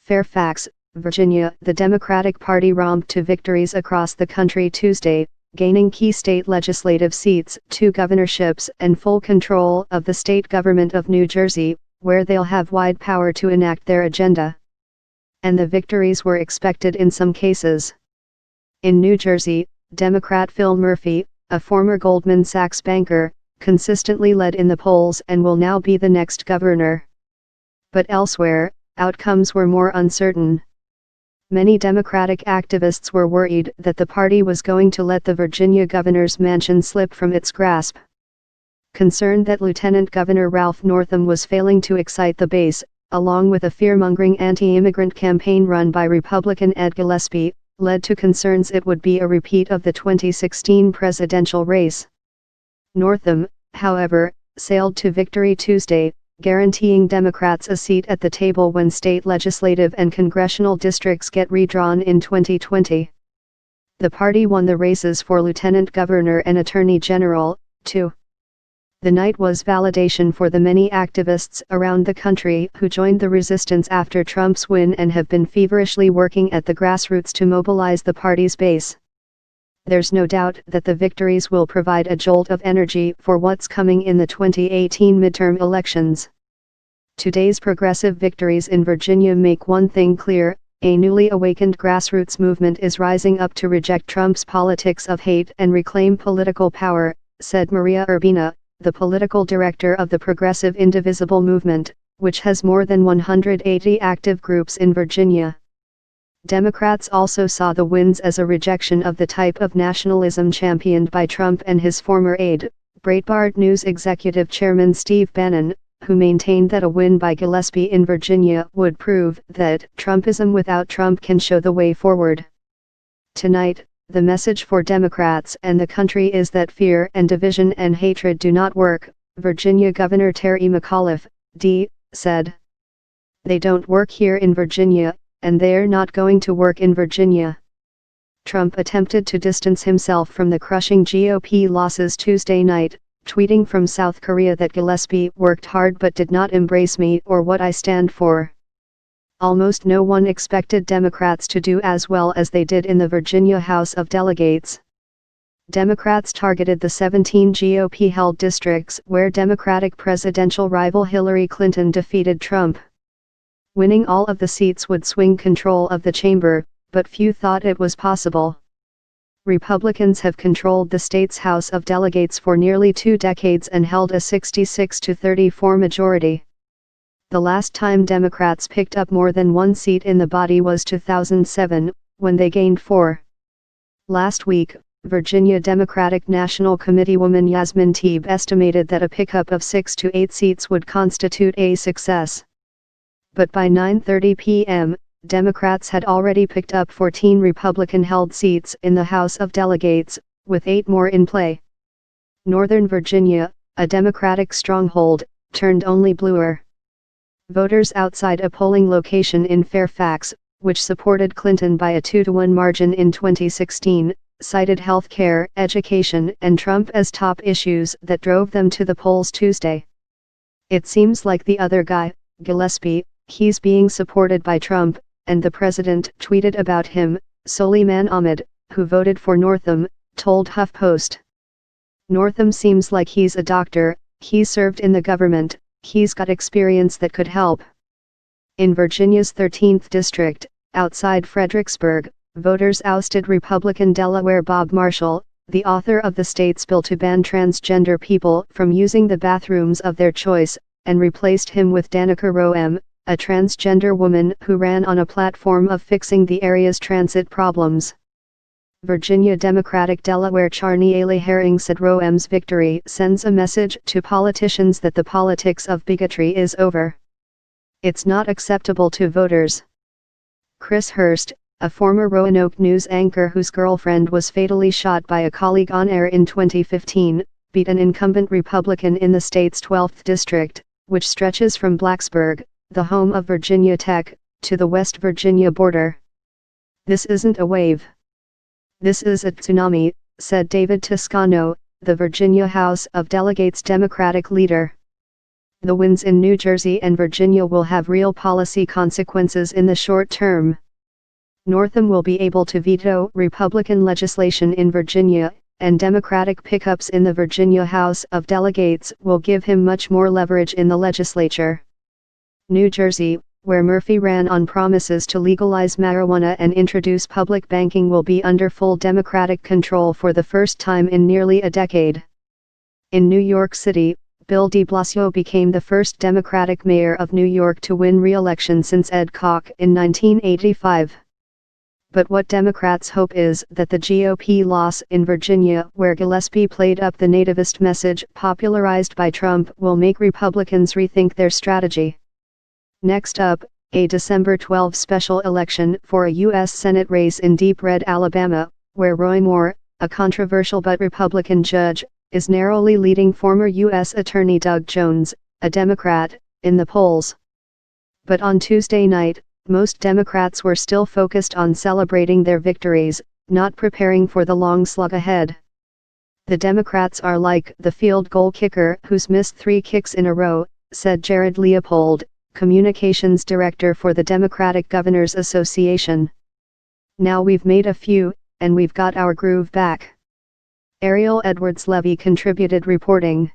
Fairfax, Virginia. The Democratic Party romped to victories across the country Tuesday, gaining key state legislative seats, 2 governorships, and full control of the state government of New Jersey, where they'll have wide power to enact their agenda. And the victories were expected in some cases. In New Jersey, Democrat Phil Murphy, a former Goldman Sachs banker, consistently led in the polls and will now be the next governor. But elsewhere, outcomes were more uncertain. Many Democratic activists were worried that the party was going to let the Virginia governor's mansion slip from its grasp. Concerned that Lieutenant Governor Ralph Northam was failing to excite the base, along with a fear-mongering anti-immigrant campaign run by Republican Ed Gillespie, led to concerns it would be a repeat of the 2016 presidential race. Northam, however, sailed to victory Tuesday, guaranteeing Democrats a seat at the table when state legislative and congressional districts get redrawn in 2020. The party won the races for lieutenant governor and attorney general, too. The night was validation for the many activists around the country who joined the resistance after Trump's win and have been feverishly working at the grassroots to mobilize the party's base. There's no doubt that the victories will provide a jolt of energy for what's coming in the 2018 midterm elections. Today's progressive victories in Virginia make one thing clear: a newly awakened grassroots movement is rising up to reject Trump's politics of hate and reclaim political power, said Maria Urbina, the political director of the Progressive Indivisible movement, which has more than 180 active groups in Virginia. Democrats also saw the wins as a rejection of the type of nationalism championed by Trump and his former aide, Breitbart News executive chairman Steve Bannon, who maintained that a win by Gillespie in Virginia would prove that Trumpism without Trump can show the way forward. Tonight, the message for Democrats and the country is that fear and division and hatred do not work, Virginia Governor Terry McAuliffe, D., said. They don't work here in Virginia, and they're not going to work in Virginia. Trump attempted to distance himself from the crushing GOP losses Tuesday night, tweeting from South Korea that Gillespie worked hard but did not embrace me or what I stand for. Almost no one expected Democrats to do as well as they did in the Virginia House of Delegates. Democrats targeted the 17 GOP-held districts where Democratic presidential rival Hillary Clinton defeated Trump. Winning all of the seats would swing control of the chamber, but few thought it was possible. Republicans have controlled the state's House of Delegates for nearly 2 decades and held a 66-34 majority. The last time Democrats picked up more than 1 seat in the body was 2007, when they gained 4. Last week, Virginia Democratic National Committeewoman Yasmin Teeb estimated that a pickup of 6 to 8 seats would constitute a success. But by 9:30 p.m., Democrats had already picked up 14 Republican-held seats in the House of Delegates, with 8 more in play. Northern Virginia, a Democratic stronghold, turned only bluer. Voters outside a polling location in Fairfax, which supported Clinton by a 2-to-1 margin in 2016, cited health care, education, and Trump as top issues that drove them to the polls Tuesday. It seems like the other guy, Gillespie, he's being supported by Trump, and the president tweeted about him, Soliman Ahmed, who voted for Northam, told HuffPost. Northam seems like he's a doctor, he's served in the government, he's got experience that could help. In Virginia's 13th district, outside Fredericksburg, voters ousted Republican Delaware Bob Marshall, the author of the state's bill to ban transgender people from using the bathrooms of their choice, and replaced him with Danica Roem, a transgender woman who ran on a platform of fixing the area's transit problems. Virginia Democratic Delaware Charniele Herring said Roem's victory sends a message to politicians that the politics of bigotry is over. It's not acceptable to voters. Chris Hurst, a former Roanoke News anchor whose girlfriend was fatally shot by a colleague on air in 2015, beat an incumbent Republican in the state's 12th district, which stretches from Blacksburg, the home of Virginia Tech, to the West Virginia border. This isn't a wave. This is a tsunami, said David Toscano, the Virginia House of Delegates Democratic leader. The wins in New Jersey and Virginia will have real policy consequences in the short term. Northam will be able to veto Republican legislation in Virginia, and Democratic pickups in the Virginia House of Delegates will give him much more leverage in the legislature. New Jersey, where Murphy ran on promises to legalize marijuana and introduce public banking, will be under full Democratic control for the first time in nearly a decade. In New York City, Bill de Blasio became the first Democratic mayor of New York to win re-election since Ed Koch in 1985. But what Democrats hope is that the GOP loss in Virginia, where Gillespie played up the nativist message popularized by Trump, will make Republicans rethink their strategy. Next up, a December 12 special election for a U.S. Senate race in Deep Red, Alabama, where Roy Moore, a controversial but Republican judge, is narrowly leading former U.S. Attorney Doug Jones, a Democrat, in the polls. But on Tuesday night, most Democrats were still focused on celebrating their victories, not preparing for the long slug ahead. The Democrats are like the field goal kicker who's missed 3 kicks in a row, said Jared Leopold, communications director for the Democratic Governors Association. Now we've made a few, and we've got our groove back. Ariel Edwards-Levy contributed reporting.